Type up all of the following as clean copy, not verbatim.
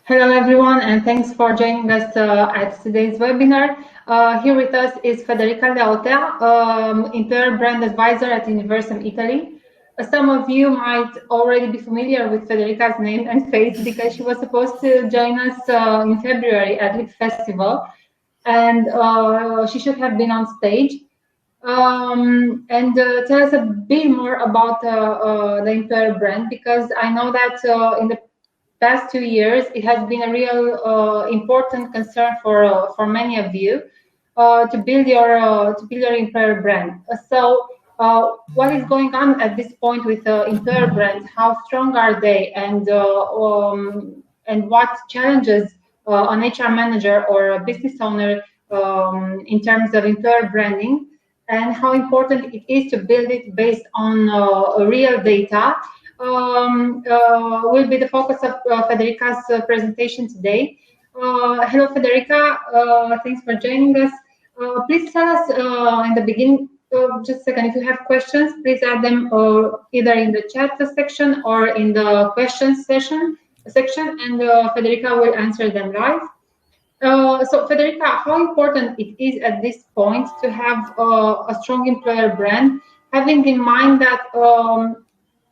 Hello, everyone, and thanks for joining us at today's webinar. Here with us is Federica Leotta, intern Brand Advisor at Universum Italy. Some of you might already be familiar with Federica's name and face because she was supposed to join us in February at Leap Festival, and she should have been on stage. Tell us a bit more about the employer brand, because I know that in the past 2 years it has been a real important concern for many of you to build your employer brand. So what is going on at this point with employer brands? How strong are they, and what challenges an HR manager or a business owner in terms of employer branding, and how important it is to build it based on real data will be the focus of Federica's presentation today. Hello, Federica. Thanks for joining us. Please tell us in the beginning, just a second, if you have questions, please add them either in the chat section or in the questions section, and Federica will answer them live. So Federica, how important it is at this point to have a strong employer brand, having in mind that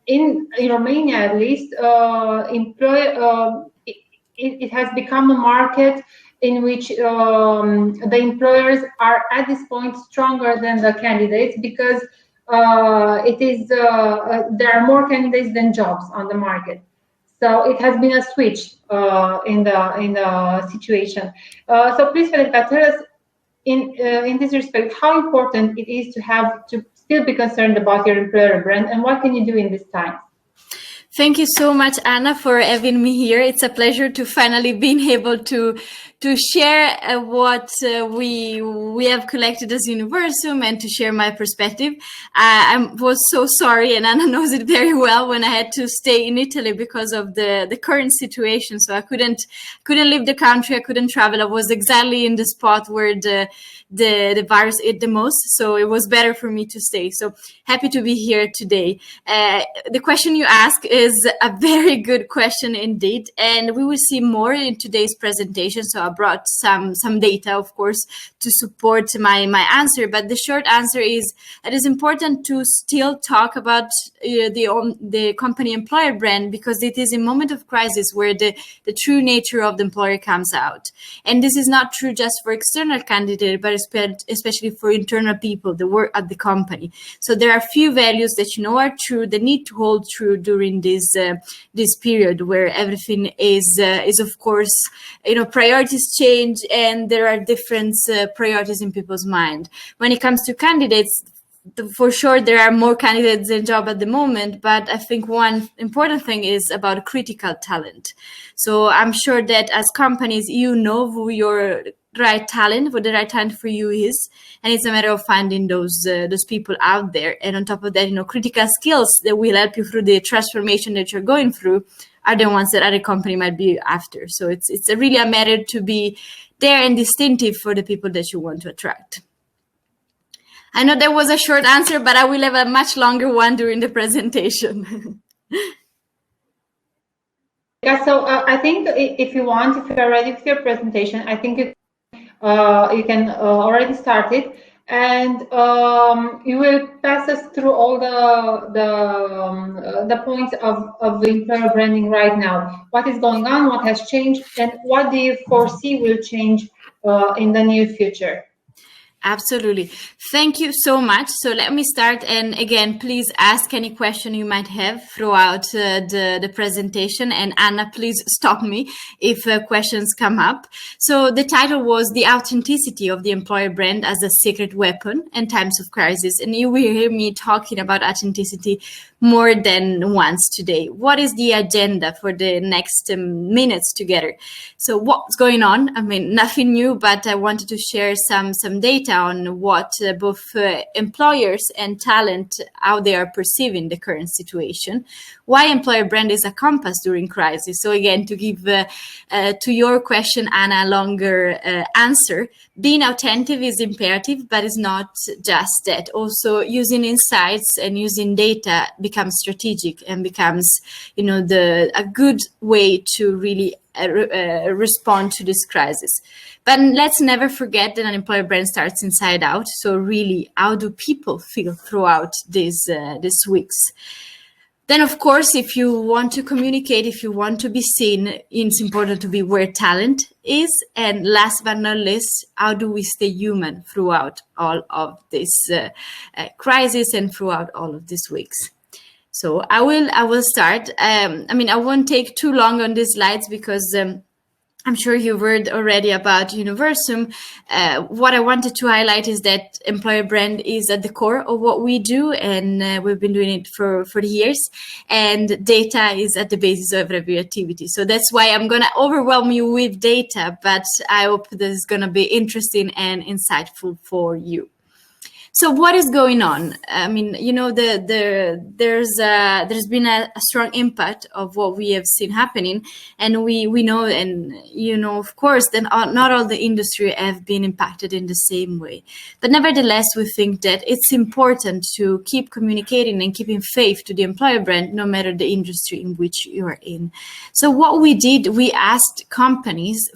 in Romania, at least, it has become a market in which the employers are at this point stronger than the candidates, because there are more candidates than jobs on the market. So it has been a switch in the situation. So please, Federica, tell us in this respect how important it is to still be concerned about your employer brand, and what can you do in this time? Thank you so much, Anna, for having me here. It's a pleasure to finally being able to share what we have collected as Universum, and to share my perspective. I was so sorry, and Anna knows it very well, when I had to stay in Italy because of the current situation. So I couldn't leave the country. I couldn't travel. I was exactly in the spot where the virus hit the most. So it was better for me to stay. So happy to be here today. The question you ask is a very good question indeed, and we will see more in today's presentation. So I brought some data, of course, to support my answer. But the short answer is it is important to still talk about the company employer brand, because it is a moment of crisis where the true nature of the employer comes out. And this is not true just for external candidates, but especially for internal people that work at the company. So there are few values that are true, that need to hold true during this period where everything is of course, priorities change, and there are different priorities in people's mind. When it comes to candidates, for sure there are more candidates than job at the moment, but I think one important thing is about critical talent. So I'm sure that as companies, who your right talent, what the right talent for you is, and it's a matter of finding those people out there. And on top of that, critical skills that will help you through the transformation that you're going through are the ones that other company might be after. So it's really a matter to be there and distinctive for the people that you want to attract. I know that was a short answer, but I will have a much longer one during the presentation. Yeah, so I think if you're ready with your presentation, I think you can already start it, and you will pass us through all the points of the employer branding right now. What is going on? What has changed? And what do you foresee will change in the near future? Absolutely. Thank you so much. So let me start. And again, please ask any question you might have throughout the presentation. And Anna, please stop me if questions come up. So the title was The Authenticity of the Employer Brand as a Secret Weapon in Times of Crisis. And you will hear me talking about authenticity more than once today. What is the agenda for the next minutes together? So what's going on? I mean, nothing new, but I wanted to share some data on what both employers and talent, how they are perceiving the current situation, why employer brand is a compass during crisis. So again, to give to your question, Anna, a longer answer, being authentic is imperative, but it's not just that. Also, using insights and using data becomes strategic and becomes, a good way to really respond to this crisis. But let's never forget that an employer brand starts inside out. So really, how do people feel throughout these weeks? Then, of course, if you want to communicate, if you want to be seen, it's important to be where talent is. And last but not least, how do we stay human throughout all of this crisis and throughout all of these weeks? So I will start. I won't take too long on these slides because I'm sure you've heard already about Universum. What I wanted to highlight is that employer brand is at the core of what we do, and we've been doing it for years. And data is at the basis of every activity. So that's why I'm going to overwhelm you with data, but I hope this is going to be interesting and insightful for you. So what is going on? I mean, there's been a strong impact of what we have seen happening, and we know, and of course, that not all the industry have been impacted in the same way. But nevertheless, we think that it's important to keep communicating and keeping faith to the employer brand, no matter the industry in which you are in. So what we did, we asked companies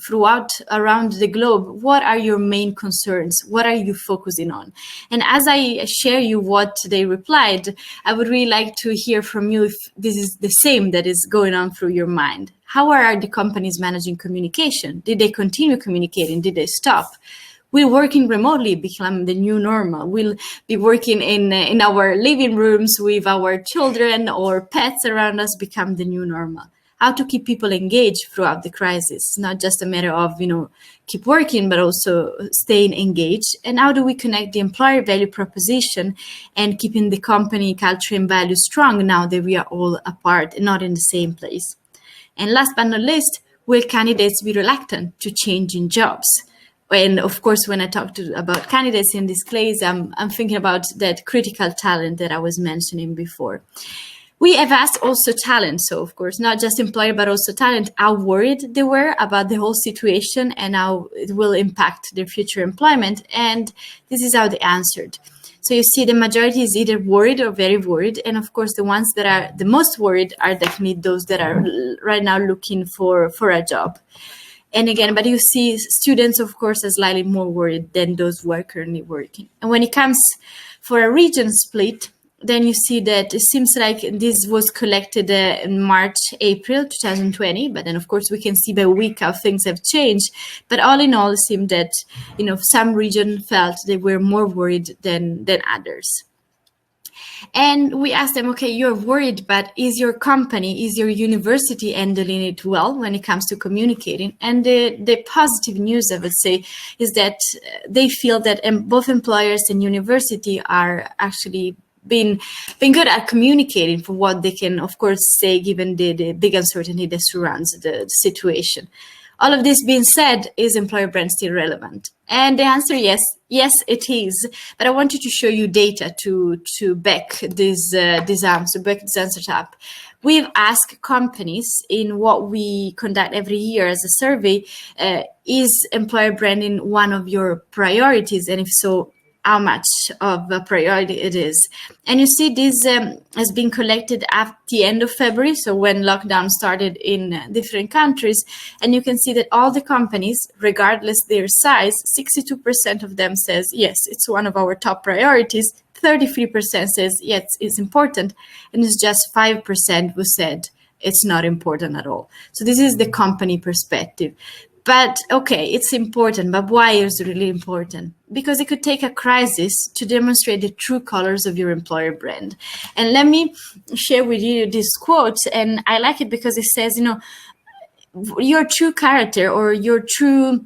around the globe, what are your main concerns? What are you focusing on? And as I share you what they replied, I would really like to hear from you if this is the same that is going on through your mind. How are the companies managing communication? Did they continue communicating? Did they stop? Will working remotely become the new normal? We'll be working in our living rooms with our children or pets around us become the new normal? How to keep people engaged throughout the crisis. It's not just a matter of, keep working, but also staying engaged. And how do we connect the employer value proposition and keeping the company culture and values strong now that we are all apart and not in the same place? And last but not least, will candidates be reluctant to changing jobs? And of course, when I talk about candidates in this case, I'm thinking about that critical talent that I was mentioning before. We have asked also talent, so of course, not just employer, but also talent, how worried they were about the whole situation and how it will impact their future employment. And this is how they answered. So you see the majority is either worried or very worried. And of course, the ones that are the most worried are definitely those that are right now looking for a job. And again, but you see students, of course, are slightly more worried than those who are currently working. And when it comes for a region split, then you see that it seems like this was collected in March, April 2020. But then, of course, we can see by week how things have changed. But all in all, it seemed that, some region felt they were more worried than others. And we asked them, okay, you're worried, but is your company, is your university handling it well when it comes to communicating? And the positive news, I would say, is that they feel that both employers and university are actually been good at communicating for what they can, of course, say, given the big uncertainty that surrounds the situation. All of this being said, is employer brand still relevant? And the answer, yes, it is. But I wanted to show you data to back this answer up. We've asked companies in what we conduct every year as a survey, is employer branding one of your priorities? And if so, how much of a priority it is. And you see this has been collected at the end of February, so when lockdown started in different countries, and you can see that all the companies, regardless their size, 62% of them says, yes, it's one of our top priorities, 33% says, yes, it's important, and it's just 5% who said it's not important at all. So this is the company perspective. But okay, it's important, but why is it really important? Because it could take a crisis to demonstrate the true colors of your employer brand. And let me share with you this quote, and I like it because it says, your true character or your true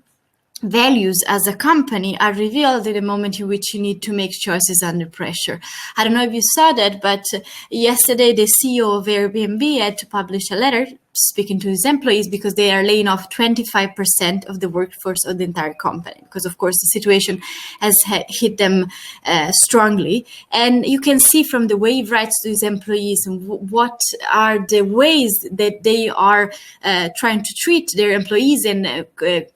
values as a company are revealed in the moment in which you need to make choices under pressure. I don't know if you saw that, but yesterday the CEO of Airbnb had to publish a letter speaking to his employees, because they are laying off 25% of the workforce of the entire company, because of course the situation has hit them strongly. And you can see from the way he writes to his employees and what are the ways that they are trying to treat their employees and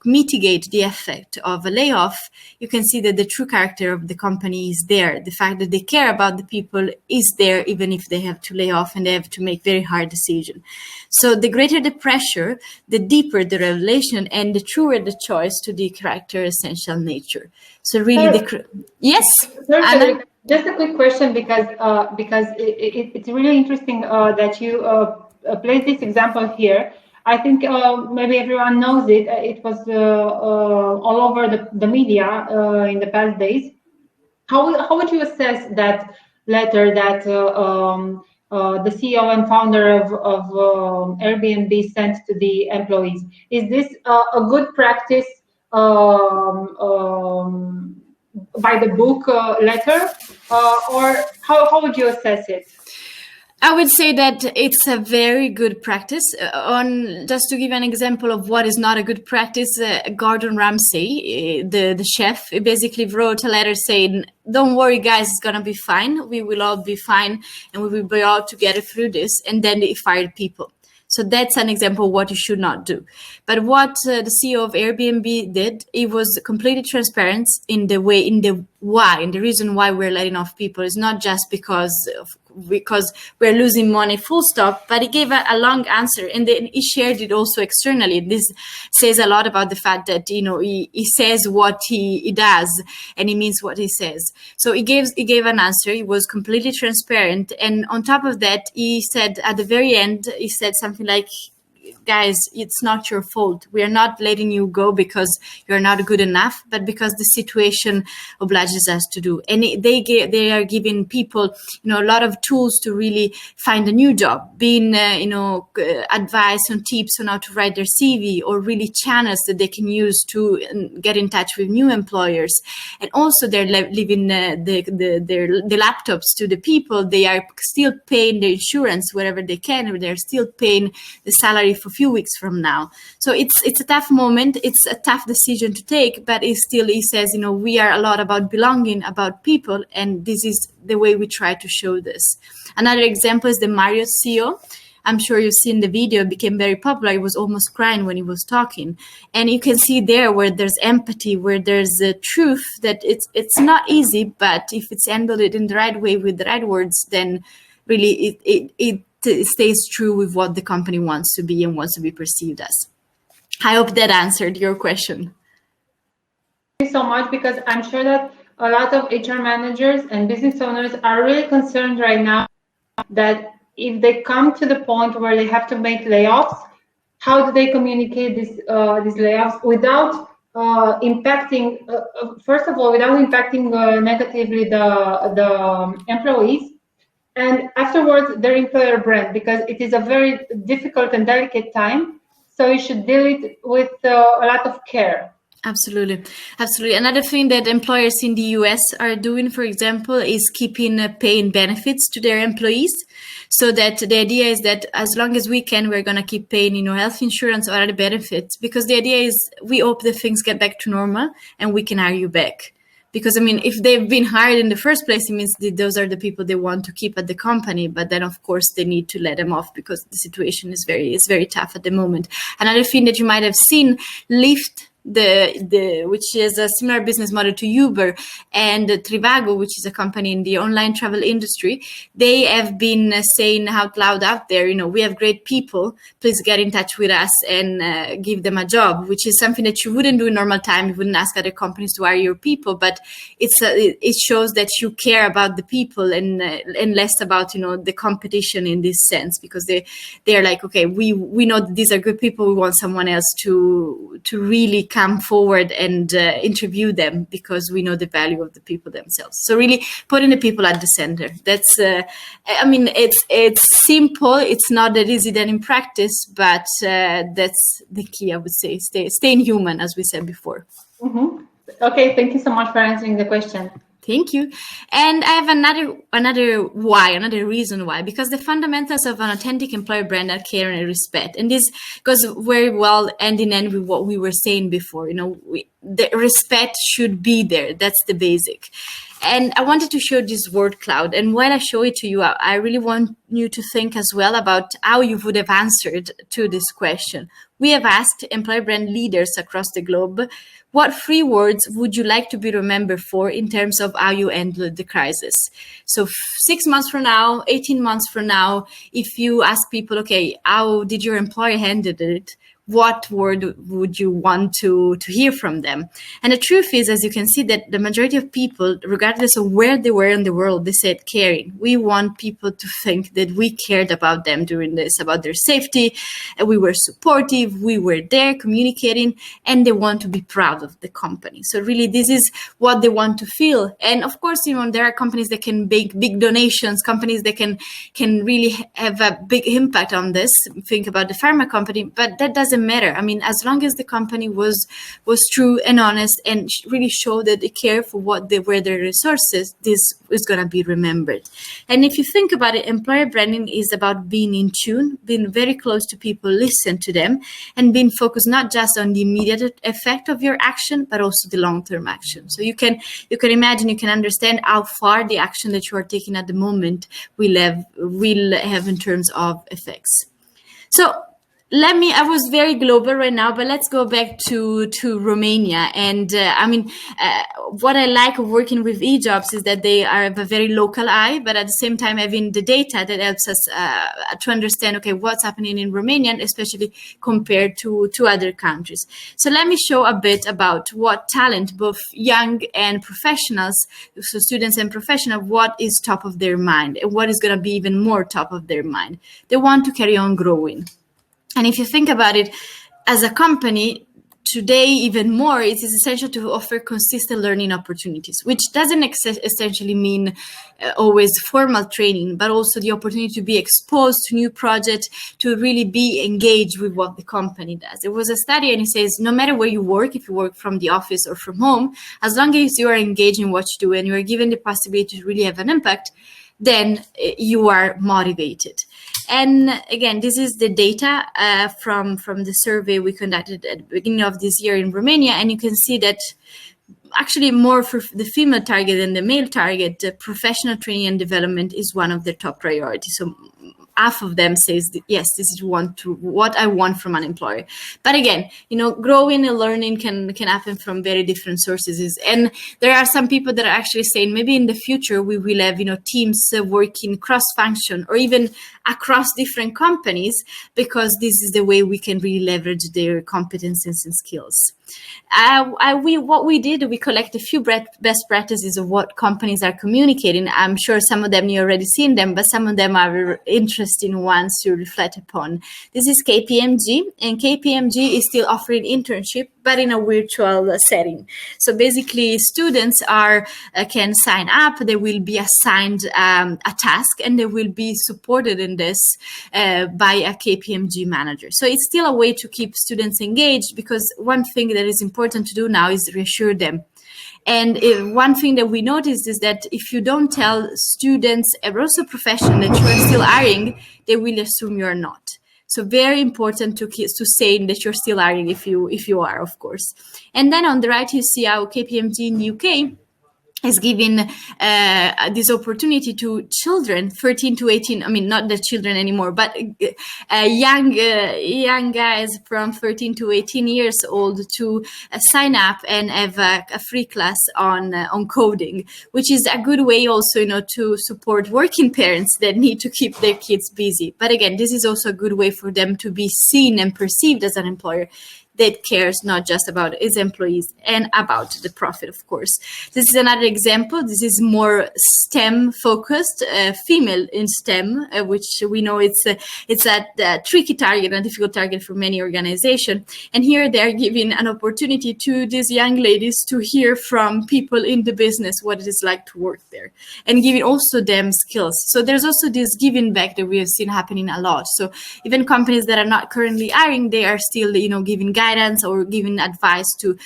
mitigate the effect of a layoff. You can see that the true character of the company is there. The fact that they care about the people is there, even if they have to lay off and they have to make very hard decisions. So the greater the pressure, the deeper the revelation, and the truer the choice to the character essential nature. So really, yes. Anna? Just a quick question, because it's really interesting that you place this example here. I think maybe everyone knows it. It was all over the media in the past days. How would you assess that letter that the CEO and founder of Airbnb sent to the employees? Is this a good practice by the book letter, or how would you assess it? I would say that it's a very good practice. Just to give an example of what is not a good practice, Gordon Ramsay, the chef, basically wrote a letter saying, "Don't worry, guys, it's gonna be fine. We will all be fine, and we will be all together through this." And then they fired people. So that's an example of what you should not do. But what the CEO of Airbnb did, it was completely transparent in the reason why we're letting off people. It's not just because we're losing money, full stop, but he gave a long answer, and then he shared it also externally. This says a lot about the fact that, he says what he does, and he means what he says. So he gave an answer. He was completely transparent, and on top of that, he said at the very end, he said something like, "Guys, it's not your fault. We are not letting you go because you're not good enough, but because the situation obliges us to do." And they are giving people, a lot of tools to really find a new job, being, advice and tips on how to write their CV, or really channels that they can use to get in touch with new employers. And also they're leaving the laptops to the people. They are still paying the insurance wherever they can, or they're still paying the salary for a few weeks from now. So it's a tough moment. It's a tough decision to take, but he says, we are a lot about belonging, about people, and this is the way we try to show this. Another example is the Marriott CEO. I'm sure you've seen the video. It became very popular. He was almost crying when he was talking. And you can see there where there's empathy, where there's a truth, that it's not easy, but if it's handled in the right way with the right words, then really it stays true with what the company wants to be and wants to be perceived as. I hope that answered your question. Thank you so much, because I'm sure that a lot of HR managers and business owners are really concerned right now that if they come to the point where they have to make layoffs, how do they communicate these layoffs without impacting, first of all, without impacting negatively the employees, and afterwards their employer brand, because it is a very difficult and delicate time. So you should deal it with a lot of care. Absolutely. Another thing that employers in the US are doing, for example, is keeping paying benefits to their employees. So that the idea is that as long as we can, we're going to keep paying, health insurance or other benefits, because the idea is we hope that things get back to normal and we can hire you back. Because, if they've been hired in the first place, it means that those are the people they want to keep at the company. But then, of course, they need to let them off because the situation is very tough at the moment. Another thing that you might have seen, Lyft, which is a similar business model to Uber, and Trivago, which is a company in the online travel industry, they have been saying out loud out there, we have great people, please get in touch with us and give them a job, which is something that you wouldn't do in normal time. You wouldn't ask other companies to hire your people, but it shows that you care about the people and less about, the competition in this sense, because they're like, okay, we know that these are good people, we want someone else to really come forward and interview them, because we know the value of the people themselves. So really putting the people at the center. That's, it's simple. It's not that easy then in practice, but that's the key, I would say. Staying human, as we said before. Mm-hmm. Okay, thank you so much for answering the question. Thank you. And I have another reason why, because the fundamentals of an authentic employer brand are care and respect. And this goes very well hand in hand with what we were saying before. The respect should be there. That's the basic. And I wanted to show this word cloud. And while I show it to you, I really want you to think as well about how you would have answered to this question. We have asked employer brand leaders across the globe, what 3 words would you like to be remembered for in terms of how you handled the crisis? So 6 months from now, 18 months from now, if you ask people, okay, how did your employer handle it? What word would you want to hear from them? And the truth is, as you can see, that the majority of people, regardless of where they were in the world, they said caring. We want people to think that we cared about them during this, about their safety. We were supportive, we were there communicating, and they want to be proud of the company. So really, this is what they want to feel. And of course, there are companies that can make big donations, companies that can really have a big impact on this. Think about the pharma company, but that doesn't matter. I mean, as long as the company was true and honest and really showed that they care for what they were their resources, this is going to be remembered. And if you think about it, employer branding is about being in tune, being very close to people, listen to them, and being focused not just on the immediate effect of your action, but also the long-term action. So you can imagine, you can understand how far the action that you are taking at the moment will have in terms of effects. So I was very global right now, but let's go back to Romania. And what I like of working with eJobs is that they have a very local eye, but at the same time having the data that helps us to understand, okay, what's happening in Romania, especially compared to other countries. So let me show a bit about what talent, both young and professionals, so students and professionals, what is top of their mind and what is going to be even more top of their mind. They want to carry on growing. And if you think about it, as a company, today even more, it is essential to offer consistent learning opportunities, which doesn't essentially mean always formal training, but also the opportunity to be exposed to new projects, to really be engaged with what the company does. There was a study and it says, no matter where you work, if you work from the office or from home, as long as you are engaged in what you do and you are given the possibility to really have an impact, then you are motivated. And again, this is the data from the survey we conducted at the beginning of this year in Romania. And you can see that actually more for the female target than the male target, professional training and development is one of the top priorities. So half of them says, yes, this is what I want from an employer. But again, growing and learning can happen from very different sources. And there are some people that are actually saying maybe in the future we will have, teams working cross-function or even across different companies, because this is the way we can really leverage their competencies and skills. What we did, we collected a few best practices of what companies are communicating. I'm sure some of them you already seen them, but some of them are interesting ones to reflect upon. This is KPMG, and KPMG is still offering internship, but in a virtual setting. So basically, students can sign up. They will be assigned a task, and they will be supported in this by a KPMG manager. So it's still a way to keep students engaged, because one thing that is important to do now is reassure them. And one thing that we noticed is that if you don't tell students and also professionals that you are still hiring, they will assume you are not. So very important to say that you're still hiring if you are, of course. And then on the right, you see how KPMG in the UK is giving this opportunity to children 13 to 18. I mean, not the children anymore, but young guys from 13 to 18 years old to sign up and have a free class on coding, which is a good way also, to support working parents that need to keep their kids busy. But again, this is also a good way for them to be seen and perceived as an employer that cares not just about its employees and about the profit, of course. This is another example. This is more STEM focused, female in STEM, which we know it's a tricky target, a difficult target for many organizations. And here they're giving an opportunity to these young ladies to hear from people in the business what it is like to work there, and giving also them skills. So there's also this giving back that we have seen happening a lot. So even companies that are not currently hiring, they are still, giving guidance guidance or giving advice to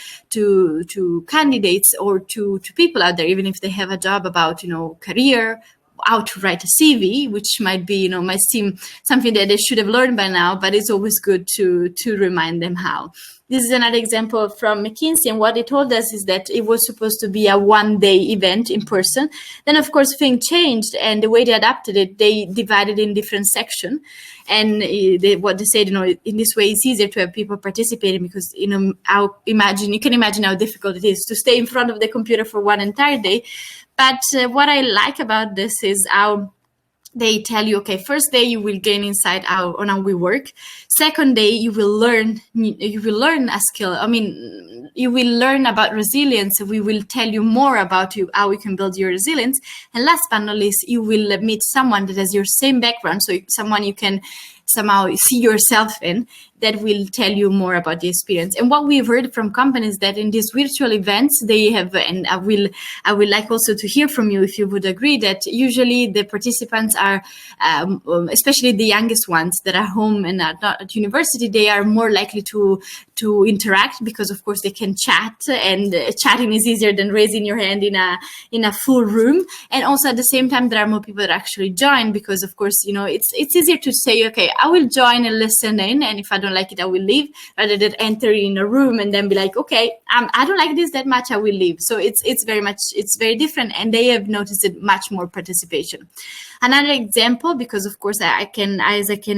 candidates or to people out there, even if they have a job, about career, how to write a CV, which might be, might seem something that they should have learned by now, but it's always good to remind them how. This is another example from McKinsey, and what they told us is that it was supposed to be a one-day event in person. Then, of course, things changed, and the way they adapted it, they divided in different sections. And what they said, in this way, it's easier to have people participating because, you can imagine how difficult it is to stay in front of the computer for one entire day. But what I like about this is how they tell you, okay, first day you will gain insight on how we work. Second day you will learn a skill. You will learn about resilience. We will tell you more about how you can build your resilience. And last but not least, you will meet someone that has your same background, so someone you can somehow see yourself in, that will tell you more about the experience. And what we've heard from companies that in these virtual events, they have, and I will like also to hear from you if you would agree, that usually the participants are, especially the youngest ones that are home and are not at university, they are more likely to interact because of course they can chat, and chatting is easier than raising your hand in a full room. And also at the same time, there are more people that actually join because of course, it's easier to say, okay, I will join and listen in, and if I don't like it, I will leave, rather than enter in a room and then be like, okay, I don't like this that much, I will leave. So it's very different, and they have noticed it much more participation. Another example, because of course I can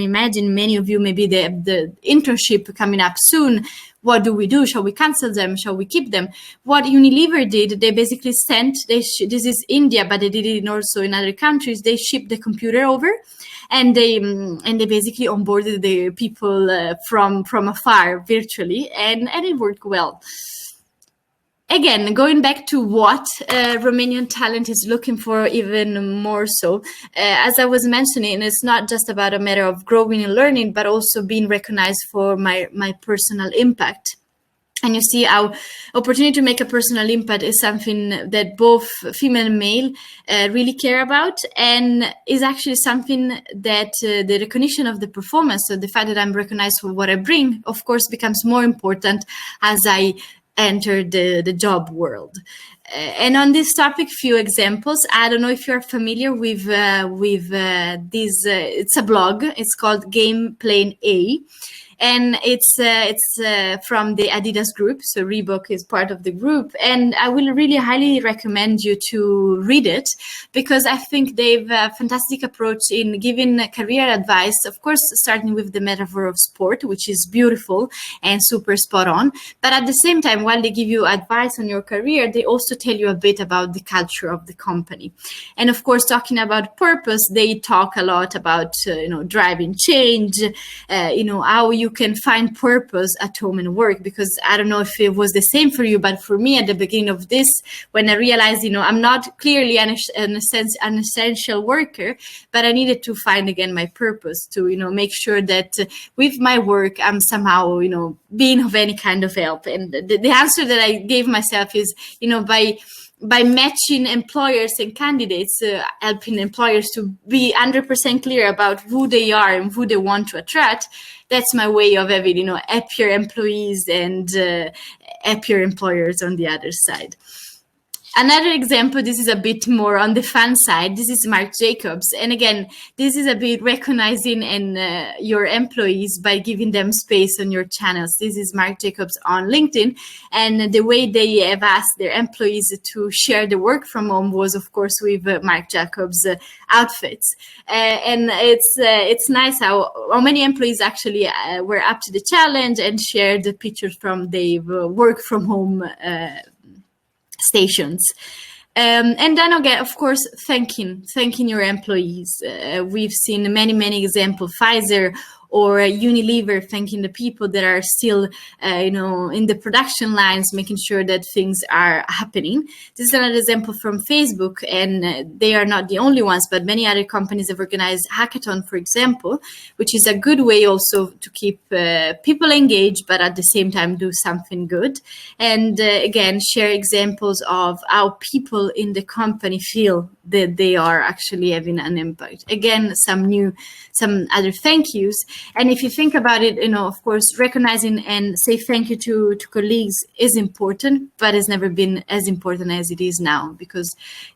imagine many of you, maybe they have the internship coming up soon. What do we do? Shall we cancel them? Shall we keep them? What Unilever did, they basically sent, this is India, but they did it also in other countries. They shipped the computer over, and they basically onboarded the people from afar virtually, and it worked well. Again, going back to what Romanian talent is looking for even more so, as I was mentioning, it's not just about a matter of growing and learning, but also being recognized for my personal impact. And you see how opportunity to make a personal impact is something that both female and male really care about, and is actually something that the recognition of the performance, so the fact that I'm recognized for what I bring, of course, becomes more important as I enter the job world. And on this topic, few examples. I don't know if you're familiar with this. It's a blog. It's called Game Plane A. And it's from the Adidas group. So Reebok is part of the group. And I will really highly recommend you to read it, because I think they've a fantastic approach in giving career advice, of course, starting with the metaphor of sport, which is beautiful and super spot on. But at the same time, while they give you advice on your career, they also tell you a bit about the culture of the company. And of course, talking about purpose, they talk a lot about, driving change, how you can find purpose at home and work. Because I don't know if it was the same for you, but for me at the beginning of this, when I realized, I'm not clearly an essential worker, but I needed to find again my purpose to, make sure that with my work, I'm somehow, being of any kind of help. And the answer that I gave myself is, by matching employers and candidates, helping employers to be 100% clear about who they are and who they want to attract. That's my way of having, happier employees and happier employers on the other side. Another example, this is a bit more on the fun side. This is Marc Jacobs. And again, this is a bit recognizing your employees by giving them space on your channels. This is Marc Jacobs on LinkedIn. And the way they have asked their employees to share the work from home was, of course, with Marc Jacobs outfits. And it's nice how many employees actually were up to the challenge and shared the pictures from their work from home stations. And then again, of course, thanking your employees. We've seen many examples. Pfizer or Unilever thanking the people that are still, in the production lines, making sure that things are happening. This is another example from Facebook, and they are not the only ones, but many other companies have organized hackathon, for example, which is a good way also to keep people engaged, but at the same time do something good. And again, share examples of how people in the company feel that they are actually having an impact. Again, some other thank yous. And if you think about it, of course, recognizing and say thank you to colleagues is important, but it's never been as important as it is now, because,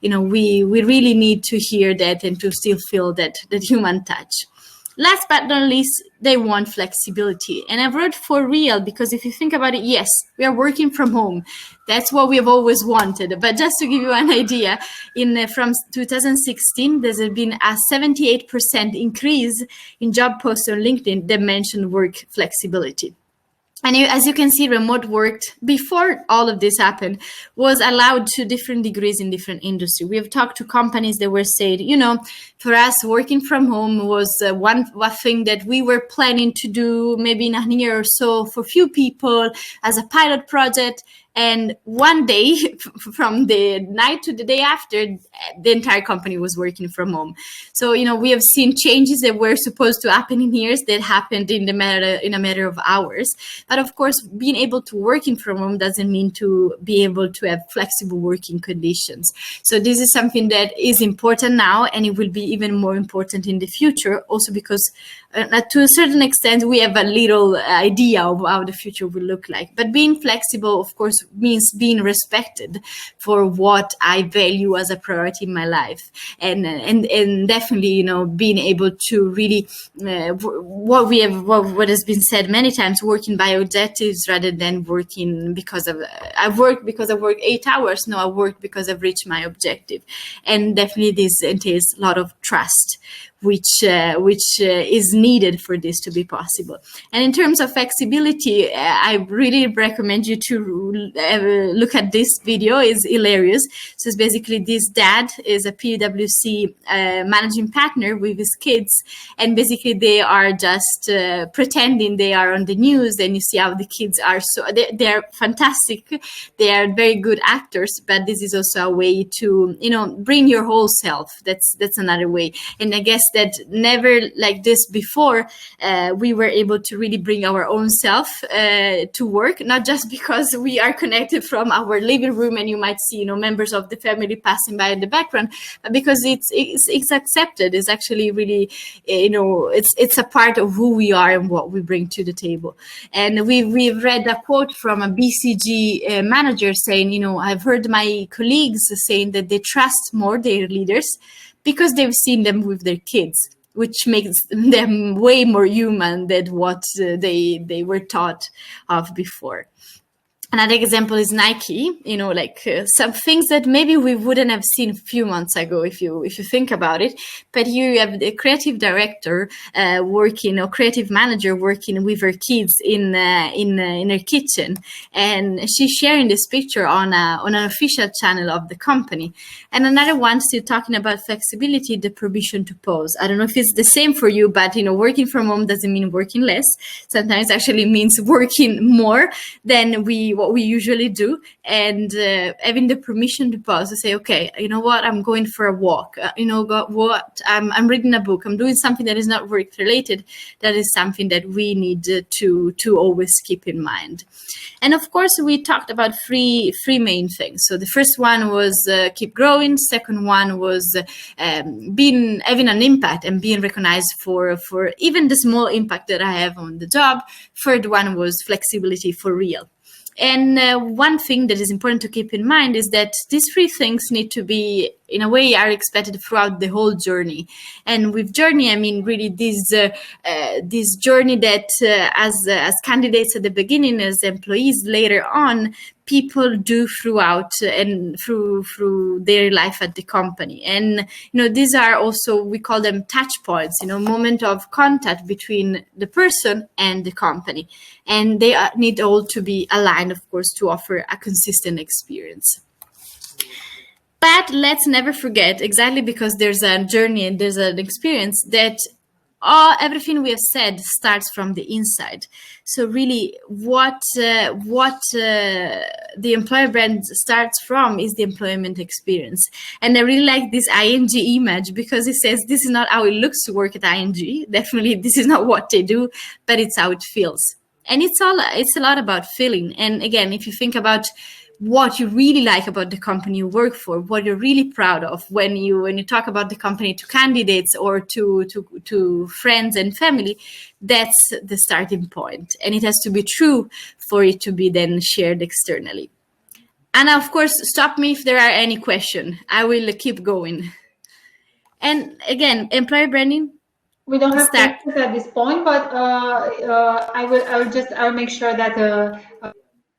we really need to hear that and to still feel that human touch. Last but not least, they want flexibility. And I wrote for real, because if you think about it, yes, we are working from home. That's what we have always wanted. But just to give you an idea, from 2016, there's been a 78% increase in job posts on LinkedIn that mention work flexibility. And as you can see, remote work, before all of this happened, was allowed to different degrees in different industries. We have talked to companies that were saying, for us, working from home was one thing that we were planning to do maybe in a year or so for few people as a pilot project. And one day, from the night to the day after, the entire company was working from home. So, we have seen changes that were supposed to happen in years that happened in a matter of hours. But of course, being able to working from home doesn't mean to be able to have flexible working conditions. So this is something that is important now, and it will be even more important in the future, also because to a certain extent, we have a little idea of how the future will look like. But being flexible, of course, means being respected for what I value as a priority in my life, and definitely, being able to really what has been said many times, working by objectives rather than working because I work 8 hours. No, I work because I've reached my objective, and definitely this entails a lot of trust, which is needed for this to be possible. And in terms of flexibility, I really recommend you to look at this video. It's hilarious. So it's basically this dad is a PwC managing partner with his kids, and basically they are just pretending they are on the news, and you see how the kids are they are fantastic. They are very good actors, but this is also a way to bring your whole self. That's another way. And I guess that never like this before, we were able to really bring our own self to work, not just because we are connected from our living room and you might see members of the family passing by in the background, but because it's accepted. It's actually really it's a part of who we are and what we bring to the table. And we've read a quote from a BCG manager saying, I've heard my colleagues saying that they trust more their leaders because they've seen them with their kids, which makes them way more human than what they were taught of before. Another example is Nike, some things that maybe we wouldn't have seen a few months ago if you think about it. But you have the creative director working, or creative manager working with her kids in her kitchen, and she's sharing this picture on an official channel of the company. And another one, still talking about flexibility, the permission to pause. I don't know if it's the same for you, but working from home doesn't mean working less. Sometimes actually means working more than what we usually do, and having the permission to pause to say, okay, you know what, I'm going for a walk, I'm reading a book, I'm doing something that is not work related. That is something that we need to always keep in mind. And of course, we talked about three main things. So the first one was keep growing. Second one was having an impact and being recognized for even the small impact that I have on the job. Third one was flexibility for real. And one thing that is important to keep in mind is that these three things need to be, in a way, are expected throughout the whole journey. And with journey, I mean really this journey that as candidates at the beginning, as employees later on, people do throughout and through their life at the company. And these are also, we call them touch points, moment of contact between the person and the company, and they need all to be aligned, of course, to offer a consistent experience. But let's never forget, exactly because there's a journey and there's an experience, that everything we have said starts from the inside. So really what the employer brand starts from is the employment experience. And I really like this ING image because it says this is not how it looks to work at ING. Definitely this is not what they do, but it's how it feels. And it's a lot about feeling. And again, if you think about what you really like about the company you work for, what you're really proud of when you talk about the company to candidates or to friends and family, that's the starting point. And it has to be true for it to be then shared externally. And of course, stop me if there are any questions. I will keep going. And again, employer branding. We don't have questions at this point, but I will make sure that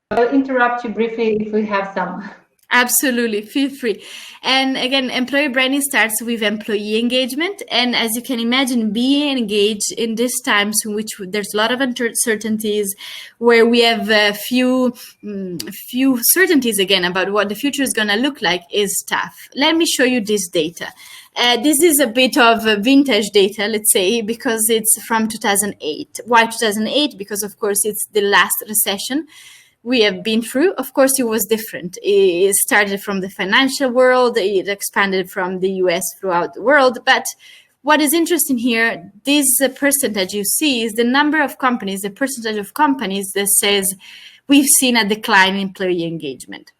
I'll interrupt you briefly if we have some. Absolutely, feel free. And again, employer branding starts with employee engagement. And as you can imagine, being engaged in these times in which there's a lot of uncertainties, where we have few certainties again about what the future is going to look like, is tough. Let me show you this data. This is a bit of vintage data, let's say, because it's from 2008. Why 2008? Because, of course, it's the last recession we have been through. Of course, it was different. It started from the financial world. It expanded from the US throughout the world. But what is interesting here, this percentage you see is the number of companies, the percentage of companies that says we've seen a decline in employee engagement.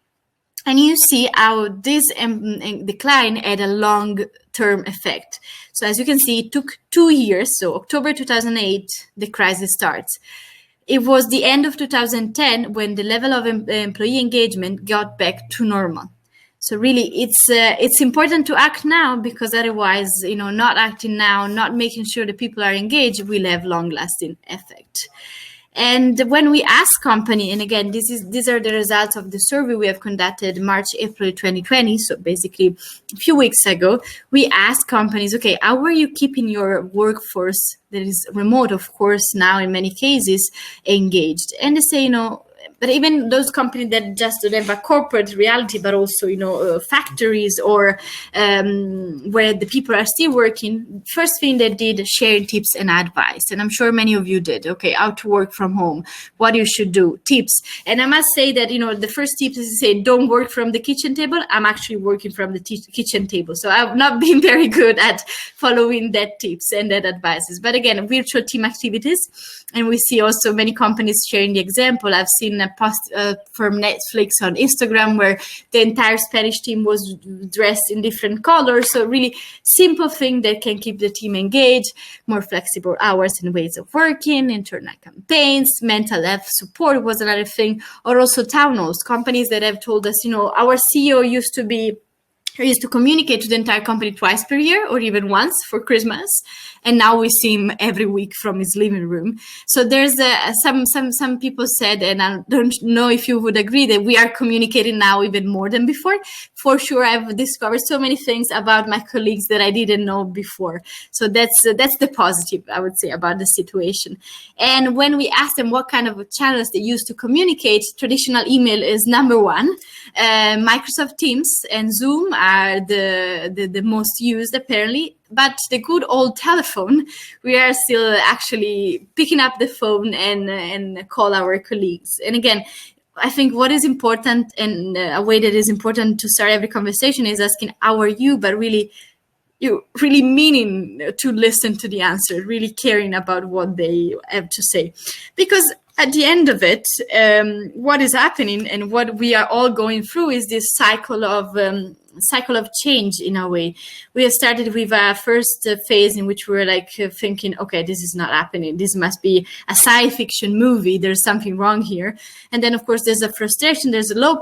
And you see how this decline had a long-term effect. So as you can see, it took 2 years. So October 2008, the crisis starts. It was the end of 2010 when the level of employee engagement got back to normal. So really, it's important to act now, because otherwise, not acting now, not making sure that people are engaged, will have long-lasting effect. And when we ask company, and again, these are the results of the survey we have conducted March, April 2020, so basically a few weeks ago, we asked companies, okay, how are you keeping your workforce that is remote, of course, now in many cases, engaged? And they say, but even those companies that just don't have a corporate reality, but also, factories or where the people are still working, first thing they did, sharing tips and advice. And I'm sure many of you did. Okay, how to work from home, what you should do, tips. And I must say that, the first tip is to say, don't work from the kitchen table. I'm actually working from the kitchen table. So I've not been very good at following that tips and that advices. But again, virtual team activities. And we see also many companies sharing the example. I've seen a post from Netflix on Instagram where the entire Spanish team was dressed in different colors. So really simple thing that can keep the team engaged, more flexible hours and ways of working, internal campaigns, mental health support was another thing, or also town halls, companies that have told us, our CEO used to communicate to the entire company twice per year or even once for Christmas. And now we see him every week from his living room. So there's some people said, and I don't know if you would agree, that we are communicating now even more than before. For sure, I've discovered so many things about my colleagues that I didn't know before. So that's the positive, I would say, about the situation. And when we ask them what kind of channels they use to communicate, traditional email is number one. Microsoft Teams and Zoom are the most used, apparently. But the good old telephone, we are still actually picking up the phone and call our colleagues. And again, I think what is important, and a way that is important to start every conversation, is asking, how are you? But really meaning to listen to the answer, really caring about what they have to say. Because at the end of it, what is happening and what we are all going through is this cycle of change in a way. We have started with a first phase in which we were thinking, okay, this is not happening. This must be a science fiction movie. There's something wrong here. And then, of course, there's a frustration. There's a low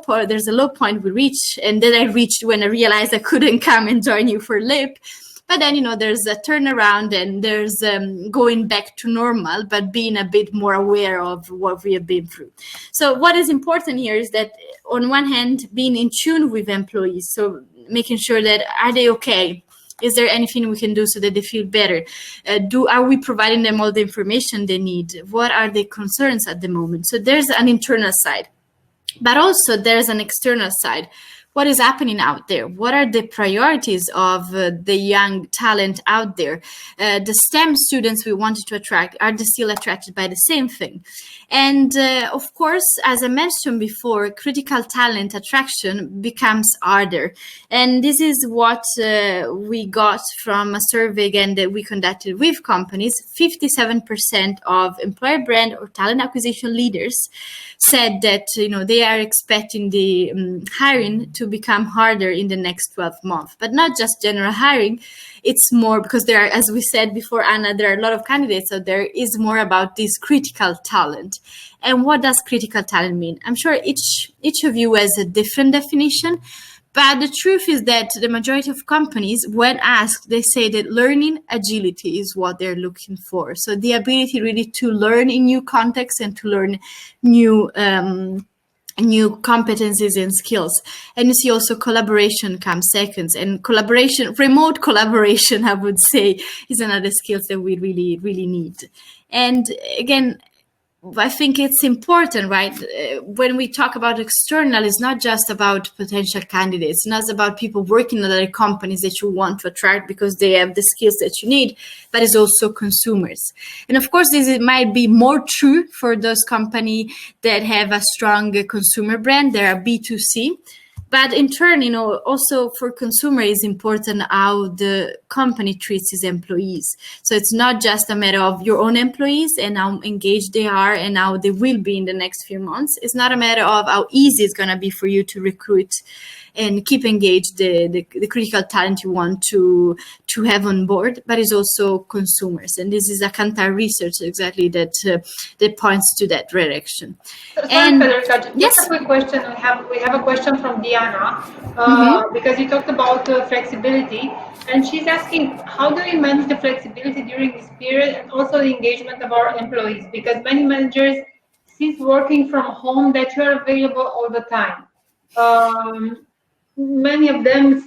point we reach. And then I reached when I realized I couldn't come and join you for LIP. But then, there's a turnaround and there's going back to normal, but being a bit more aware of what we have been through. So what is important here is that, on one hand, being in tune with employees. So making sure that, are they okay? Is there anything we can do so that they feel better? Are we providing them all the information they need? What are their concerns at the moment? So there's an internal side, but also there's an external side. What is happening out there? What are the priorities of the young talent out there? The STEM students we wanted to attract, are they still attracted by the same thing? And of course, as I mentioned before, critical talent attraction becomes harder. And this is what we got from a survey again that we conducted with companies. 57% of employer brand or talent acquisition leaders said that they are expecting the hiring to become harder in the next 12 months. But not just general hiring. It's more because there are, as we said before, Anna, there are a lot of candidates out there. Is more about this critical talent. And what does critical talent mean? I'm sure each of you has a different definition, but the truth is that the majority of companies, when asked, they say that learning agility is what they're looking for. So the ability really to learn in new contexts and to learn new competencies and skills. And you see also collaboration comes seconds, and remote collaboration, I would say, is another skill that we really, really need. And again, I think it's important, right? When we talk about external, it's not just about potential candidates, it's not about people working at other companies that you want to attract because they have the skills that you need, but it's also consumers. And of course, might be more true for those companies that have a strong consumer brand. They are B2C. But in turn, also for consumer, it's important how the company treats its employees. So it's not just a matter of your own employees and how engaged they are and how they will be in the next few months. It's not a matter of how easy it's going to be for you to recruit and keep engaged the critical talent you want to have on board, but it's also consumers. And this is a Kantar research exactly that points to that direction. And Federica, just a quick question. We have a question from Diana because you talked about flexibility, and she's asking, how do we manage the flexibility during this period and also the engagement of our employees? Because many managers see working from home that you are available all the time. Many of them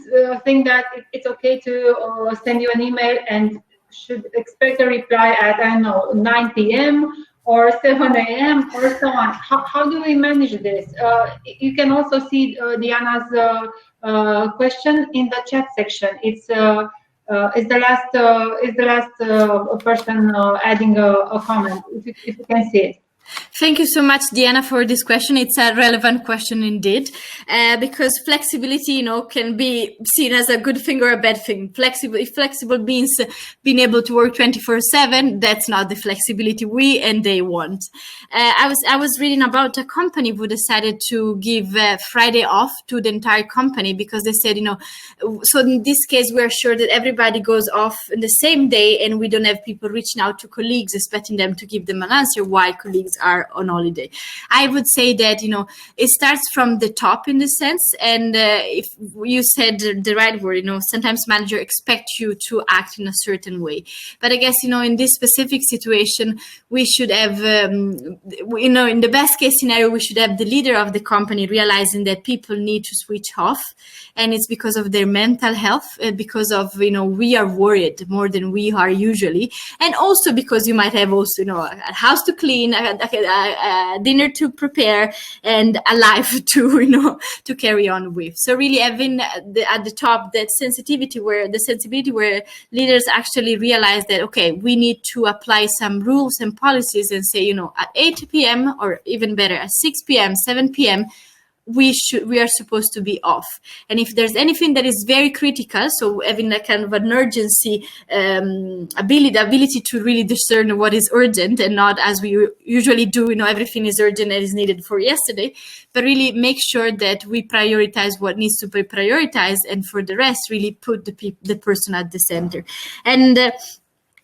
think that it's okay to send you an email and should expect a reply at, 9 p.m. or 7 a.m. or so on. How do we manage this? You can also see Diana's question in the chat section. It's the last person adding a comment, if you can see it. Thank you so much, Diana, for this question. It's a relevant question indeed, because flexibility, can be seen as a good thing or a bad thing. If flexible means being able to work 24/7, that's not the flexibility we and they want. I was reading about a company who decided to give Friday off to the entire company because they said, so in this case, we're sure that everybody goes off in the same day and we don't have people reaching out to colleagues, expecting them to give them an answer why colleagues are on holiday. I would say that, it starts from the top in the sense, and if you said the right word, sometimes managers expect you to act in a certain way. But I guess, in this specific situation, we should have, in the best case scenario, we should have the leader of the company realizing that people need to switch off. And it's because of their mental health, because of, we are worried more than we are usually. And also because you might have also, a house to clean, a dinner to prepare, and a life to to carry on with. So really having at the top that sensitivity where leaders actually realize that, okay, we need to apply some rules and policies and say, at 8 p.m. or even better at 6 p.m., 7 p.m., we are supposed to be off. And if there's anything that is very critical, so having a kind of an urgency ability to really discern what is urgent and not as we usually do, everything is urgent and is needed for yesterday, but really make sure that we prioritize what needs to be prioritized, and for the rest, really put the person at the center. And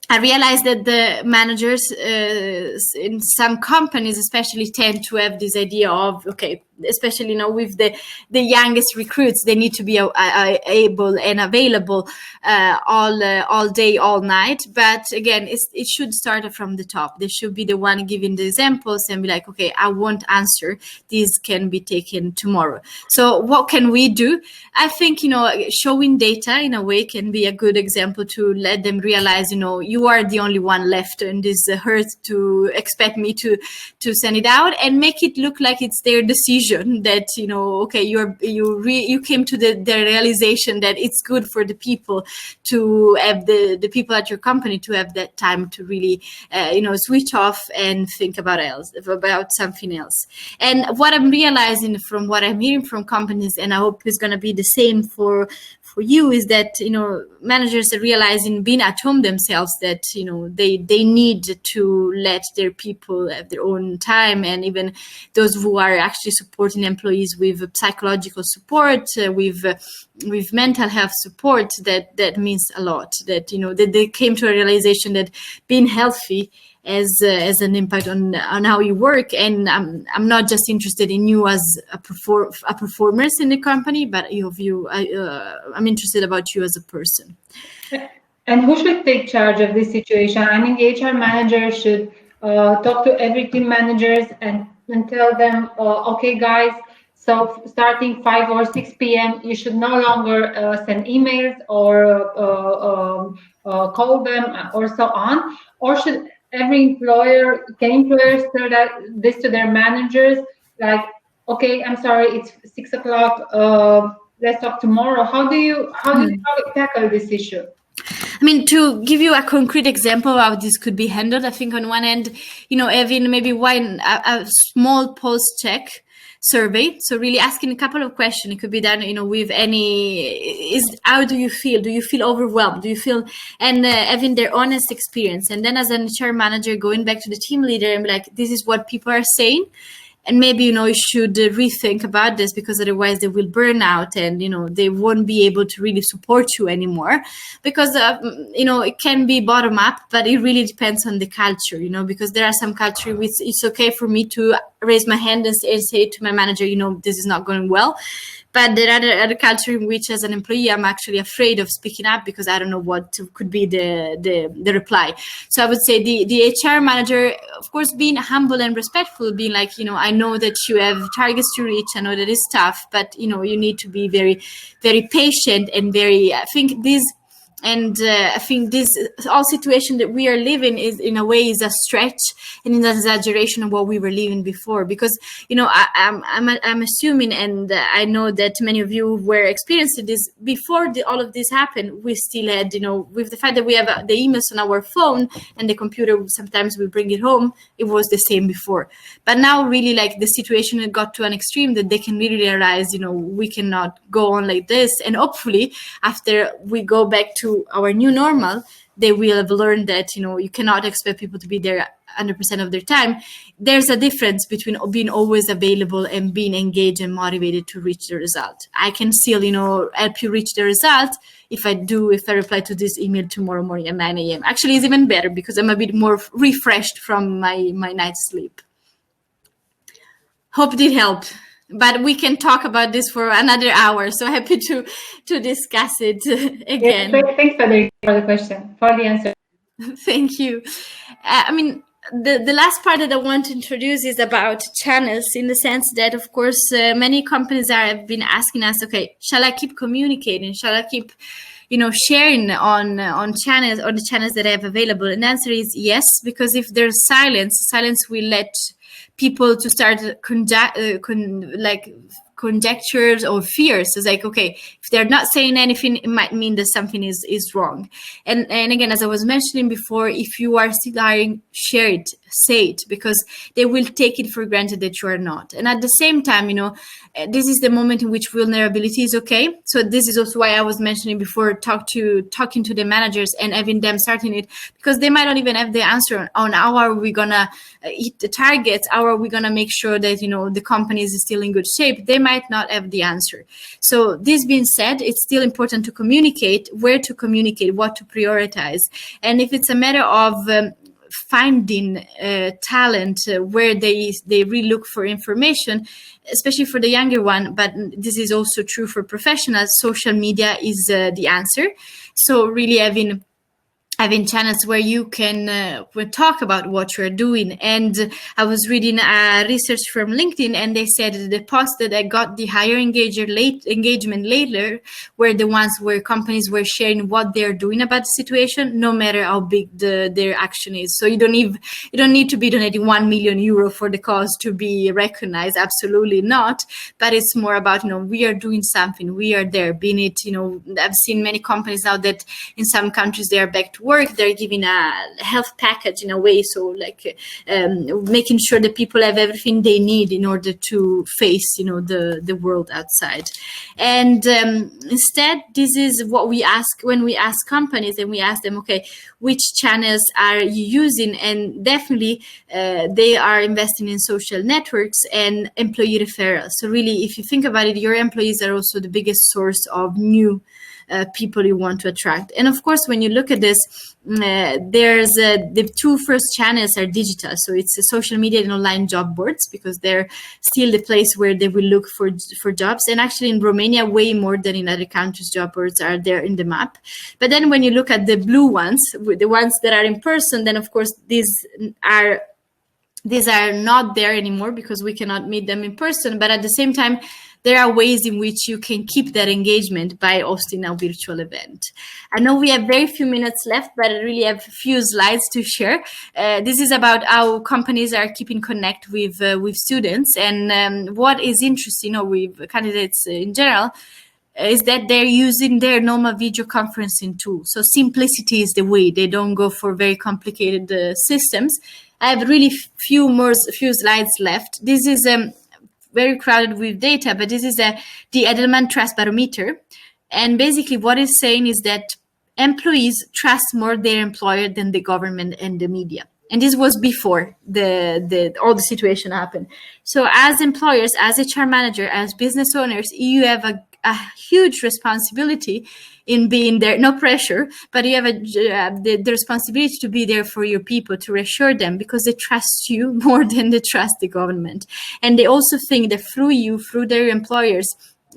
I realized that the managers in some companies especially tend to have this idea of, okay, especially with the youngest recruits, they need to be able and available all day, all night. But again, it should start from the top. They should be the one giving the examples and be like, okay, I won't answer. These can be taken tomorrow. So what can we do? I think, showing data in a way can be a good example to let them realize, you are the only one left in this earth to expect me to send it out, and make it look like it's their decision vision that, okay, you came to the realization that it's good for the people to have the people at your company to have that time to really, switch off and think about something else. And what I'm realizing from what I'm hearing from companies, and I hope it's going to be the same for you, is that, managers are realizing, being at home themselves, that, they need to let their people have their own time. And even those who are actually supporting employees with psychological support, with mental health support, that means a lot. That, that they came to a realization that being healthy as an impact on how you work. And I'm not just interested in you as a performance in the company, but I'm interested about you as a person. And who should take charge of this situation? I mean, the HR manager should talk to every team managers and tell them, okay, guys, so starting 5 or 6 p.m., you should no longer send emails or call them or so on. Or should can employers tell this to their managers, like, okay, I'm sorry, it's 6 o'clock, let's talk tomorrow. How do you tackle this issue? I mean, to give you a concrete example of how this could be handled, I think on one end, having maybe a small pulse check survey. So really asking a couple of questions. It could be done, with how do you feel? Do you feel overwhelmed? Do you feel, and having their honest experience. And then as an HR manager, going back to the team leader and be like, this is what people are saying. And maybe, you should rethink about this, because otherwise they will burn out and, they won't be able to really support you anymore. Because, it can be bottom up, but it really depends on the culture, because there are some cultures which it's okay for me to raise my hand and say to my manager, this is not going well. But there are other cultures in which, as an employee, I'm actually afraid of speaking up because I don't know what could be the reply. So I would say the HR manager, of course, being humble and respectful, being like, I know that you have targets to reach. I know that it's tough, but, you need to be very, very patient and I think this all situation that we are living is, in a way, is a stretch and an exaggeration of what we were living before. Because, I'm assuming, and I know that many of you were experiencing this before all of this happened. We still had, with the fact that we have the emails on our phone and the computer, sometimes we bring it home. It was the same before. But now, really, like, the situation had got to an extreme that they can really realize, we cannot go on like this. And hopefully, after we go back to our new normal, they will have learned that, you cannot expect people to be there 100% of their time. There's a difference between being always available and being engaged and motivated to reach the result. I can still, help you reach the result if I reply to this email tomorrow morning at 9 a.m. Actually, it's even better because I'm a bit more refreshed from my night's sleep. Hope it did help. But we can talk about this for another hour. So happy to discuss it again. Yes, thanks, Federica, for the answer. Thank you. I mean, the last part that I want to introduce is about channels, in the sense that, of course, many companies have been asking us, okay, shall I keep communicating? Shall I keep, sharing on channels, or the channels that I have available? And the answer is yes, because if there's silence will let people to start conjectures or fears. It's like, okay, if they're not saying anything, it might mean that something is wrong. And again, as I was mentioning before, if you are still hiring, share it, say it, because they will take it for granted that you are not. And at the same time, this is the moment in which vulnerability is okay. So this is also why I was mentioning before, talking to the managers and having them starting it, because they might not even have the answer on how are we gonna hit the targets, how are we gonna make sure that the company is still in good shape. They might not have the answer. So this being said, it's still important to communicate, where to communicate, what to prioritize, and if it's a matter of finding talent where they really look for information, especially for the younger one, but this is also true for professionals, social media is the answer. So really having having channels where you can talk about what you're doing. And I was reading research from LinkedIn, and they said that the posts that I got the higher engagement later were the ones where companies were sharing what they're doing about the situation, no matter how big their action is. So you don't need to be donating 1 million euro for the cause to be recognized. Absolutely not. But it's more about, we are doing something, we are there. Being it, I've seen many companies now that in some countries they are back to work, they're giving a health package in a way, so like making sure that people have everything they need in order to face the world outside. And instead, this is what we ask when we ask companies, and we ask them, okay, which channels are you using? And definitely they are investing in social networks and employee referrals. So really, if you think about it, your employees are also the biggest source of new people you want to attract. And of course, when you look at this, there's the two first channels are digital. So it's social media and online job boards, because they're still the place where they will look for jobs. And actually in Romania, way more than in other countries, job boards are there in the map. But then when you look at the blue ones, the ones that are in person, then of course these are not there anymore because we cannot meet them in person. But at the same time, there are ways in which you can keep that engagement by hosting a virtual event. I know we have very few minutes left, but I really have a few slides to share. This is about how companies are keeping connect with students. And what is interesting, with candidates in general, is that they're using their normal video conferencing tool. So simplicity is the way. They don't go for very complicated systems. I have really few slides left. This is very crowded with data, but this is the Edelman Trust Barometer. And basically what it's saying is that employees trust more their employer than the government and the media. And this was before all the situation happened. So as employers, as HR manager, as business owners, you have a huge responsibility in being there. No pressure, but you have the responsibility to be there for your people, to reassure them, because they trust you more than they trust the government. And they also think that through you, through their employers,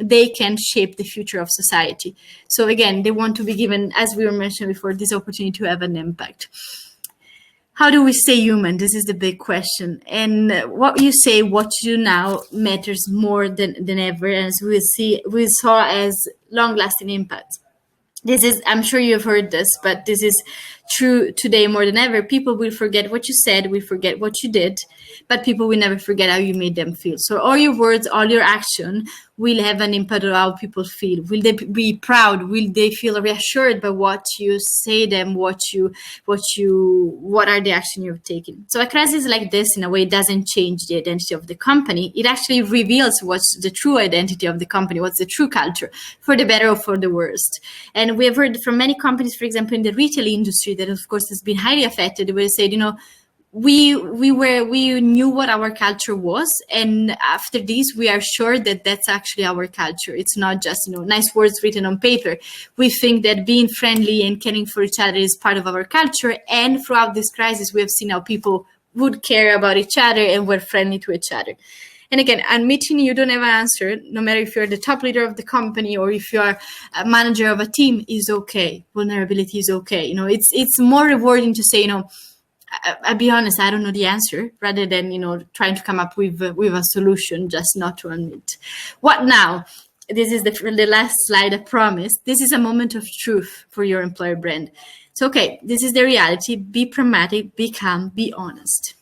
they can shape the future of society. So again, they want to be given, as we were mentioning before, this opportunity to have an impact. How do we stay human? This is the big question. And what you say, what you do now matters more than ever, as we saw as long-lasting impact. This is, I'm sure you've heard this, but this is true today more than ever. People will forget what you said, will forget what you did, but people will never forget how you made them feel. So all your words, all your action will have an impact on how people feel. Will they be proud? Will they feel reassured by what you say them, what are the action you're taking? So a crisis like this, in a way, doesn't change the identity of the company. It actually reveals what's the true identity of the company, what's the true culture, for the better or for the worst. And we have heard from many companies, for example, in the retail industry, that of course has been highly affected, where they said, we knew what our culture was, and after this we are sure that that's actually our culture. It's not just nice words written on paper. We think that being friendly and caring for each other is part of our culture, and throughout this crisis we have seen how people would care about each other and were friendly to each other. And again, admitting you don't have an answer, no matter if you're the top leader of the company or if you're a manager of a team, is okay. Vulnerability is okay. It's more rewarding to say, I'll be honest, I don't know the answer, rather than, trying to come up with a solution, just not to admit. What now? This is the last slide, I promise. This is a moment of truth for your employer brand. So, okay, this is the reality. Be pragmatic, be calm, be honest.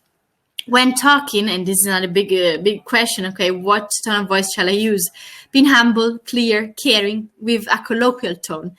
When talking, and this is not a big question, okay, what tone of voice shall I use? Being humble, clear, caring, with a colloquial tone.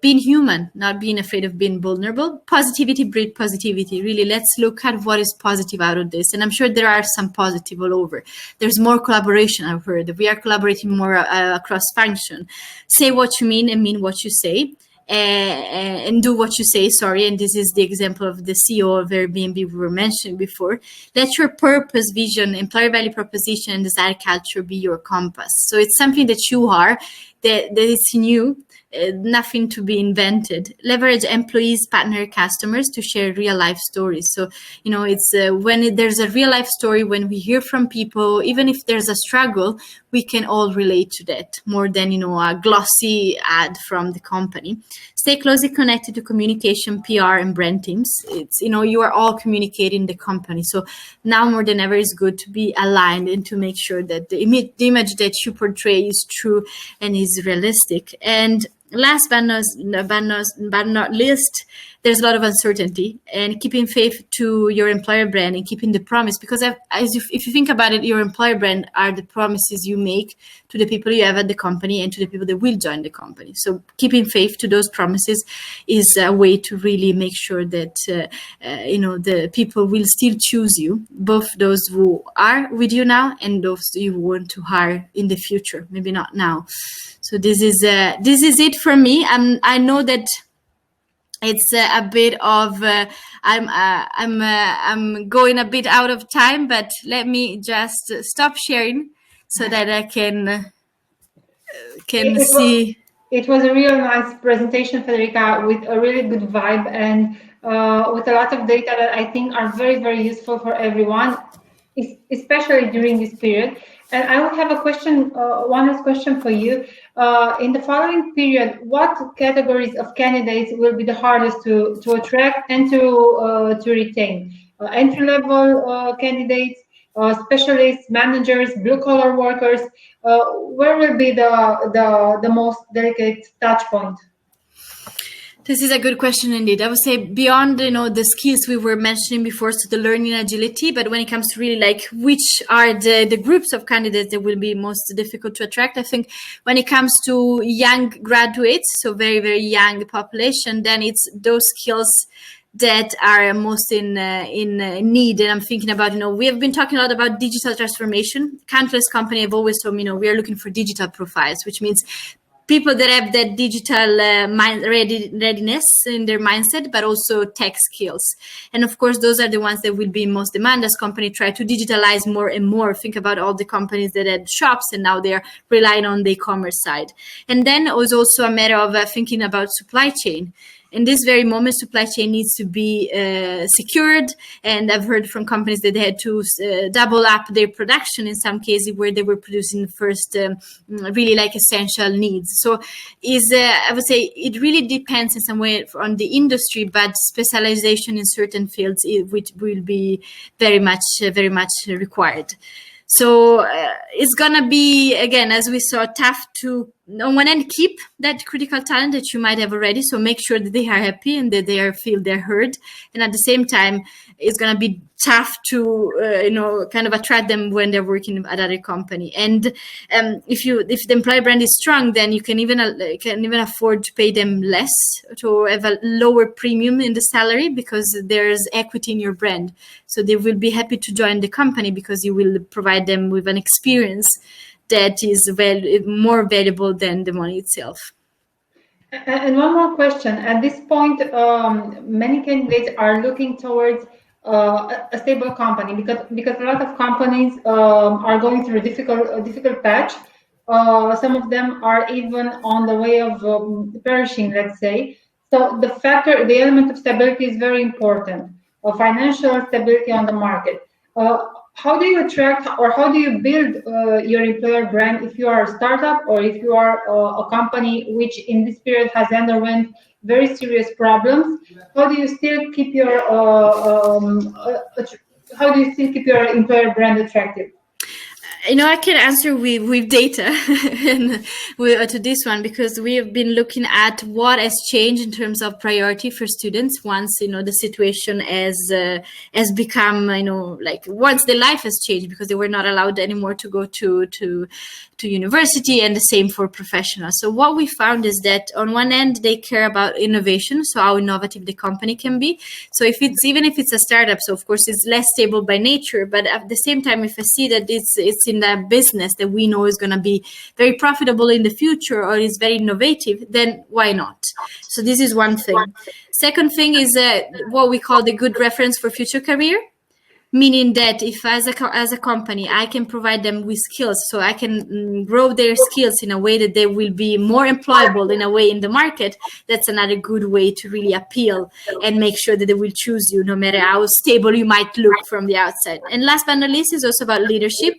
Being human, not being afraid of being vulnerable. Positivity breeds positivity. Really, let's look at what is positive out of this. And I'm sure there are some positive all over. There's more collaboration, I've heard. We are collaborating more across function. Say what you mean and mean what you say. And do what you say, and this is the example of the CEO of Airbnb we were mentioning before. Let your purpose, vision, employer value proposition, and desired culture be your compass. So it's something that you are, that is in you, nothing to be invented. Leverage employees, partner, customers to share real life stories. So, it's when there's a real life story, when we hear from people, even if there's a struggle, we can all relate to that more than, a glossy ad from the company. Stay closely connected to communication, PR, and brand teams. It's, you are all communicating the company. So now more than ever, it's good to be aligned and to make sure that the image that you portray is true and is realistic. And last but not least, there's a lot of uncertainty, and keeping faith to your employer brand and keeping the promise, because if you think about it, your employer brand are the promises you make to the people you have at the company and to the people that will join the company. So keeping faith to those promises is a way to really make sure that the people will still choose you, both those who are with you now and those you want to hire in the future, maybe not now. So this is it for me. I know that it's a bit of I'm going a bit out of time, but let me just stop sharing so that I can see. It was a real nice presentation, Federica, with a really good vibe and with a lot of data that I think are very, very useful for everyone, especially during this period. And I would have a question, one last question for you. In the following period, what categories of candidates will be the hardest to attract and to retain? Entry-level candidates, specialists, managers, blue-collar workers. Where will be the most delicate touch point? This is a good question indeed. I would say beyond, the skills we were mentioning before, so the learning agility, but when it comes to really like which are the groups of candidates that will be most difficult to attract, I think when it comes to young graduates, so very, very young population, then it's those skills that are most in need. And I'm thinking about, we have been talking a lot about digital transformation. Countless companies have always told me, we are looking for digital profiles, which means people that have that digital readiness in their mindset, but also tech skills. And of course, those are the ones that will be in most demand as companies try to digitalize more and more. Think about all the companies that had shops and now they're relying on the e-commerce side. And then it was also a matter of thinking about supply chain. In this very moment, supply chain needs to be secured. And I've heard from companies that they had to double up their production in some cases where they were producing first really like essential needs. So I would say it really depends in some way on the industry, but specialization in certain fields which will be very much required. So it's going to be, again, as we saw, tough to, on one end, keep that critical talent that you might have already. So make sure that they are happy and that they feel they're heard. And at the same time, it's going to be tough to, kind of attract them when they're working at other company. And if the employer brand is strong, then you can even afford to pay them less, to have a lower premium in the salary because there's equity in your brand. So they will be happy to join the company because you will provide them with an experience that is more valuable than the money itself. And one more question. At this point, many candidates are looking towards a stable company because a lot of companies are going through a difficult patch. Some of them are even on the way of perishing, let's say. So the element of stability is very important. Financial stability on the market. How do you attract or how do you build your employer brand if you are a startup or if you are a company which in this period has underwent very serious problems? How do you still keep your employer brand attractive? I can answer with data and to this one because we have been looking at what has changed in terms of priority for students once the situation has become once the life has changed because they were not allowed anymore to go to university, and the same for professionals. So what we found is that on one end they care about innovation, so how innovative the company can be. So even if it's a startup, so of course it's less stable by nature, but at the same time, if I see that it's in that business that we know is going to be very profitable in the future or is very innovative, then why not? So this is one thing. Second thing is what we call the good reference for future career. Meaning that if as a company, I can provide them with skills, so I can grow their skills in a way that they will be more employable in a way in the market, that's another good way to really appeal and make sure that they will choose you no matter how stable you might look from the outside. And last but not least is also about leadership.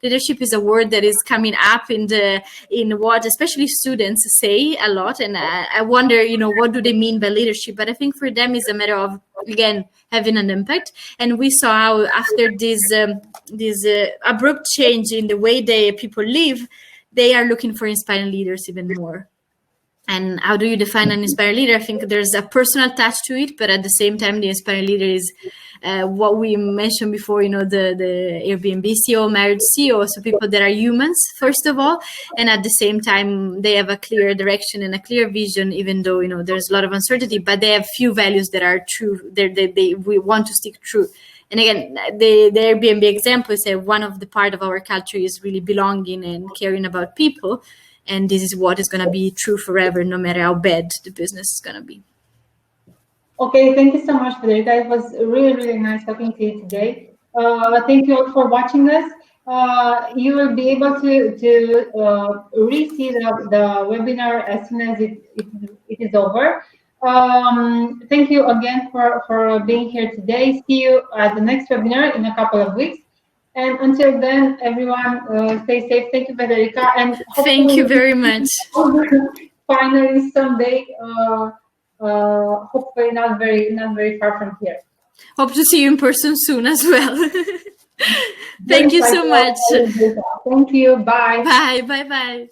Leadership is a word that is coming up in what especially students say a lot. And I wonder, what do they mean by leadership? But I think for them it's a matter of, again, having an impact. And we saw how after this abrupt change in the way people live, they are looking for inspiring leaders even more. And how do you define an inspiring leader? I think there's a personal touch to it, but at the same time, the inspiring leader is what we mentioned before, the Airbnb CEO, marriage CEO, so people that are humans, first of all, and at the same time, they have a clear direction and a clear vision, even though, there's a lot of uncertainty, but they have few values that are true, we want to stick true. And again, the Airbnb example is that one of the part of our culture is really belonging and caring about people. And this is what is going to be true forever, no matter how bad the business is going to be. Okay, thank you so much, Federica. It was really, really nice talking to you today. Thank you all for watching us. You will be able to re-see the webinar as soon as it is over. Thank you again for being here today. See you at the next webinar in a couple of weeks. And until then, everyone, stay safe. Thank you, Federica. And thank you very much. Finally, someday, hopefully not very far from here. Hope to see you in person soon as well. Thank you so much. Thank you. Bye. Bye.